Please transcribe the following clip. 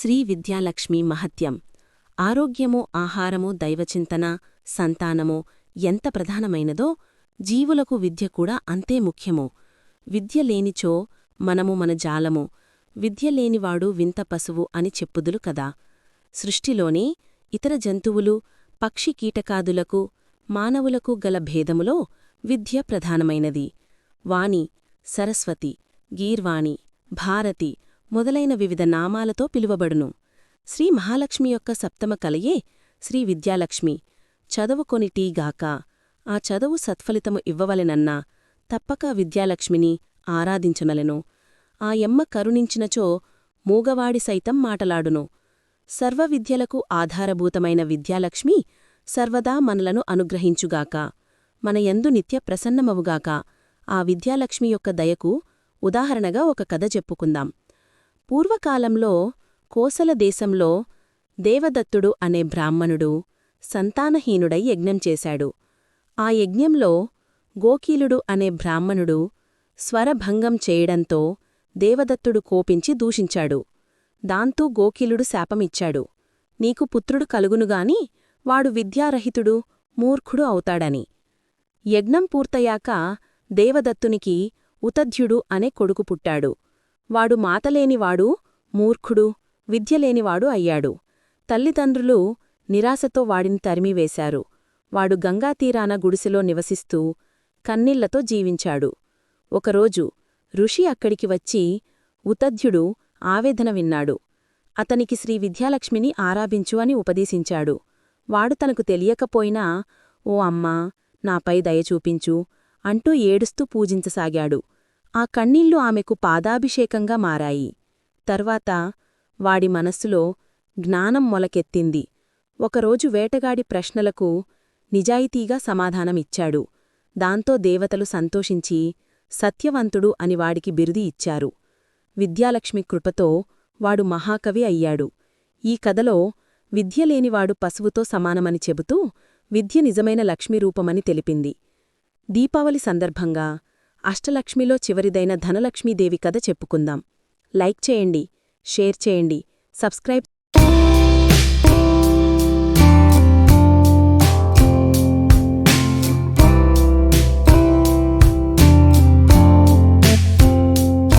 శ్రీ విద్యాలక్ష్మి మహత్యం. ఆరోగ్యమో ఆహారమో దైవచింతన సంతానమో ఎంత ప్రధానమైనదో జీవులకు విద్య కూడా అంతే ముఖ్యమో. విద్య లేనిచో మనము మన జాలము, విద్య లేనివాడు వింత పశువు అని చెప్పుదులు కదా. సృష్టిలోని ఇతర జంతువులు పక్షి కీటకాదులకు మానవులకు గల భేదములో విద్య ప్రధానమైనది. వాణి, సరస్వతి, గీర్వాణి, భారతి మొదలైన వివిధ నామాలతో పిలువబడును. శ్రీ మహాలక్ష్మి యొక్క సప్తమ కలయే శ్రీ విద్యాలక్ష్మి. చదువుకొనిటీగాక ఆ చదువు సత్ఫలితము ఇవ్వవలెనన్నా తప్పక విద్యాలక్ష్మిని ఆరాధించనలెను. ఆ యమ్మ కరుణించినచో మూగవాడి సైతం మాటలాడును. సర్వవిద్యలకు ఆధారభూతమైన విద్యాలక్ష్మి సర్వదా మనలను అనుగ్రహించుగాక. మన యందు నిత్య ప్రసన్నమవుగాక. ఆ విద్యాలక్ష్మి యొక్క దయకు ఉదాహరణగా ఒక కథ చెప్పుకుందాం. పూర్వకాలంలో కోసల దేశంలో దేవదత్తుడు అనే బ్రాహ్మణుడు సంతానహీనుడై యజ్ఞం చేశాడు. ఆ యజ్ఞంలో గోకీలుడు అనే బ్రాహ్మణుడు స్వరభంగం చేయడంతో దేవదత్తుడు కోపించి దూషించాడు. దాంతో గోకీలుడు శాపమిచ్చాడు, నీకు పుత్రుడు కలుగునుగాని వాడు విద్యారహితుడు మూర్ఖుడు అవుతాడని. యజ్ఞం పూర్తయాక దేవదత్తునికి ఉతధ్యుడు అనే కొడుకు పుట్టాడు. వాడు మాతలేనివాడు, మూర్ఖుడు, విద్యలేనివాడు అయ్యాడు. తల్లిదండ్రులు నిరాశతో వాడిని తరిమివేశారు. వాడు గంగాతీరాన గుడిసెలో నివసిస్తూ కన్నీళ్లతో జీవించాడు. ఒకరోజు ఋషి అక్కడికి వచ్చి ఉతధ్యుడు ఆవేదన విన్నాడు. అతనికి శ్రీ విద్యాలక్ష్మిని ఆరాధించు అని ఉపదేశించాడు. వాడు తనకు తెలియకపోయినా ఓ అమ్మా, నాపై దయచూపించు అంటూ ఏడుస్తూ పూజించసాగాడు. ఆ కన్నీళ్లు ఆమెకు పాదాభిషేకంగా మారాయి. తర్వాత వాడి మనస్సులో జ్ఞానం మొలకెత్తింది. ఒకరోజు వేటగాడి ప్రశ్నలకు నిజాయితీగా సమాధానమిచ్చాడు. దాంతో దేవతలు సంతోషించి సత్యవంతుడు అని వాడికి బిరుది ఇచ్చారు. విద్యాలక్ష్మి కృపతో వాడు మహాకవి అయ్యాడు. ఈ కథలో విద్యలేనివాడు పశువుతో సమానమని చెబుతూ విద్య నిజమైన లక్ష్మీరూపమని తెలిపింది. దీపావళి సందర్భంగా అష్టలక్ష్మిలో చివరిదైన ధనలక్ష్మీదేవి కథ చెప్పుకుందాం. లైక్ చేయండి, షేర్ చేయండి, సబ్స్క్రైబ్